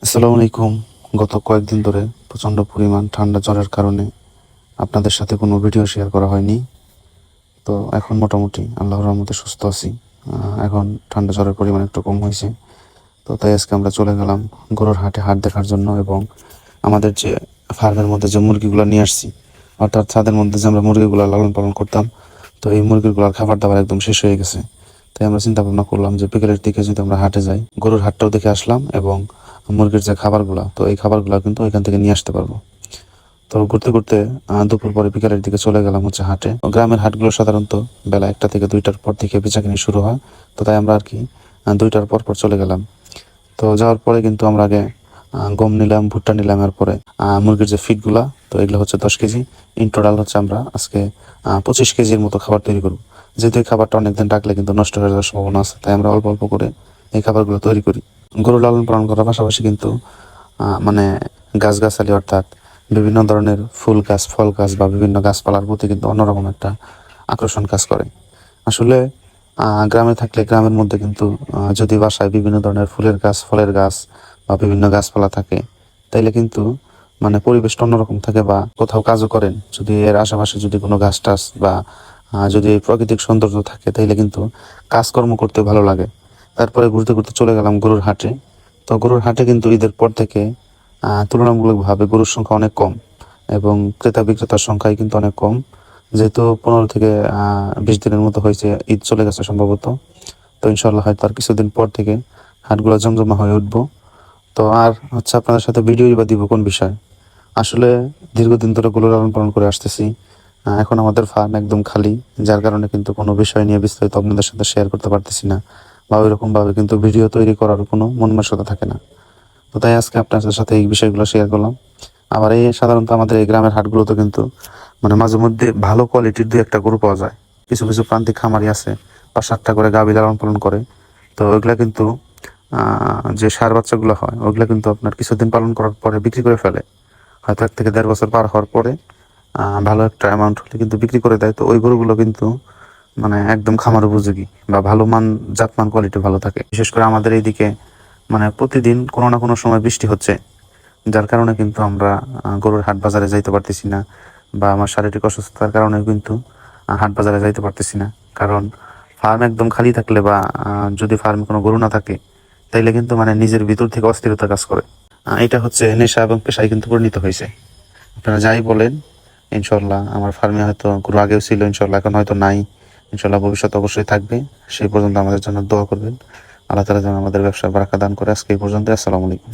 আসসালামু আলাইকুম। গত কয়েকদিন ধরে প্রচণ্ড পরিমাণ ঠান্ডা জ্বরের কারণে আপনাদের সাথে কোনো ভিডিও শেয়ার করা হয়নি। তো এখন মোটামুটি আল্লাহর রহমতে সুস্থ আছি। এখন ঠান্ডা জ্বরের পরিমাণ একটু কম হয়েছে। তো তাই আজকে আমরা চলে গেলাম গরুর হাটে হাট দেখার জন্য, এবং আমাদের যে ফার্মের মধ্যে যে মুরগিগুলো নিয়ে আসছি, অর্থাৎ ছাদের মধ্যে যে আমরা মুরগিগুলো লালন পালন করতাম, তো এই মুরগিগুলোর খাবার দাবার একদম শেষ হয়ে গেছে। তাই আমরা চিন্তা ভাবনা করলাম যে বিকেলের দিকে যদি আমরা হাটে যাই, গরুর হাটটাও দেখে আসলাম এবং মুরগির যে খাবারগুলো, তো এই খাবারগুলো কিন্তু ওইখান থেকে নিয়ে আসতে পারবো। তো ঘুরতে ঘুরতে দুপুর পরে বিকালের দিকে চলে গেলাম হচ্ছে হাটে। গ্রামের হাটগুলো সাধারণত বেলা 1টা থেকে 2টার পর থেকে বেচাকেনি শুরু হয়। তো তাই আমরা আর কি 2টার পর পর চলে গেলাম। তো যাওয়ার পরে কিন্তু আমরা আগে গম নিলাম, ভুট্টা নিলাম, এরপরে মুরগির যে ফিডগুলা, তো এগুলো হচ্ছে 10 কেজি। ইন টোটাল হচ্ছে আমরা আজকে 25 কেজির মতো খাবার তৈরি করবো। যেহেতু এই খাবারটা অনেকদিন রাখলে কিন্তু নষ্ট হয়ে যাওয়ার সম্ভাবনা আছে, তাই আমরা অল্প অল্প করে এই খাবারগুলো তৈরি করি। গরু লালন পালন করার পাশাপাশি কিন্তু মানে গাছগাছালি, অর্থাৎ বিভিন্ন ধরনের ফুল গাছ, ফল গাছ বা বিভিন্ন গাছপালার প্রতি কিন্তু অন্যরকম একটা আকর্ষণ কাজ করে। আসলে গ্রামে থাকলে গ্রামের মধ্যে কিন্তু যদি বাসায় বিভিন্ন ধরনের ফুলের গাছ, ফলের গাছ বা বিভিন্ন গাছপালা থাকে, তাইলে কিন্তু মানে পরিবেশটা অন্যরকম থাকে। বা কোথাও কাজও করেন, যদি এর আশেপাশে যদি কোনো গাছ টাছ বা যদি প্রাকৃতিক সৌন্দর্য থাকে, তাইলে কিন্তু কাজকর্ম করতে ভালো লাগে। তারপরে ঘুরতে ঘুরতে চলে গেলাম গরুর হাটে। তো গরুর হাটে কিন্তু ঈদের পর থেকে তুলনামূলকভাবে গরুর সংখ্যা অনেক কম, এবং ক্রেতা বিক্রেতার সংখ্যাই কিন্তু অনেক কম। যেহেতু 15 থেকে 20 দিনের মতো হয়েছে, ঈদ চলে গেছে সম্ভবত। তো ইনশাল্লাহ হয়তো আর কিছুদিন পর থেকে হাটগুলো জমজমা হয়ে উঠবো। তো আর হচ্ছে আপনাদের সাথে ভিডিওই বা দিব কোন বিষয়। আসলে দীর্ঘদিন ধরে গরু লালন পালন করে আসতেছি। এখন আমাদের ফার্ম একদম খালি, যার কারণে কিন্তু কোনো বিষয় নিয়ে বিস্তারিত আপনাদের সাথে শেয়ার করতে পারতেছি না, বা ওইরকম ভাবে কিন্তু ভিডিও তৈরি করার কোনো মন মানসিকতা থাকে না। তো তাই আজকে আপনাদের সাথে এই বিষয়গুলো শেয়ার করলাম। আবার এই সাধারণত আমাদের এই গ্রামের হাটগুলোতে কিন্তু মানে মাঝে মধ্যে ভালো কোয়ালিটির 2-1টা গরু পাওয়া যায়। কিছু কিছু প্রান্তিক খামারি আছে 5-7টা করে গাভী লালন পালন করে। তো ওইগুলা কিন্তু যে ষাঁড় বাচ্চাগুলো হয়, ওইগুলা কিন্তু আপনার কিছুদিন পালন করার পরে বিক্রি করে ফেলে। হয়তো 1 থেকে 1.5 বছর পার হওয়ার পরে ভালো একটা অ্যামাউন্ট হলে কিন্তু বিক্রি করে দেয়। তো ওই গরুগুলো কিন্তু মানে একদম খামার উপযোগী বা ভালো মান, জাতমান কোয়ালিটি ভালো থাকে। বিশেষ করে আমাদের এইদিকে মানে প্রতিদিন কোনো না কোনো সময় বৃষ্টি হচ্ছে, যার কারণে কিন্তু আমরা গরুর হাট বাজারে যাইতে পারতেছি না, বা আমার শারীরিক অসুস্থতার কারণে কিন্তু হাট বাজারে যাইতে পারতেছি না। কারণ ফার্ম একদম খালি থাকলে বা যদি ফার্মে কোনো গরু না থাকে, তাইলে কিন্তু মানে নিজের ভিতর থেকে অস্থিরতা কাজ করে। এটা হচ্ছে নেশা এবং পেশায় কিন্তু পরিণত হয়েছে। আপনারা যাই বলেন, ইনশাল্লাহ আমার ফার্মে হয়তো গরু আগেও ছিল, ইনশাল্লাহ এখন হয়তো নাই, ইনশাল্লাহ ভবিষ্যতে অবশ্যই থাকবে। সেই পর্যন্ত আমাদের জন্য দোয়া করবেন। আল্লাহ তাআলা যেন আমাদের ব্যবসায় বারাকা দান করে। আজকে এই পর্যন্ত। আসসালামু আলাইকুম।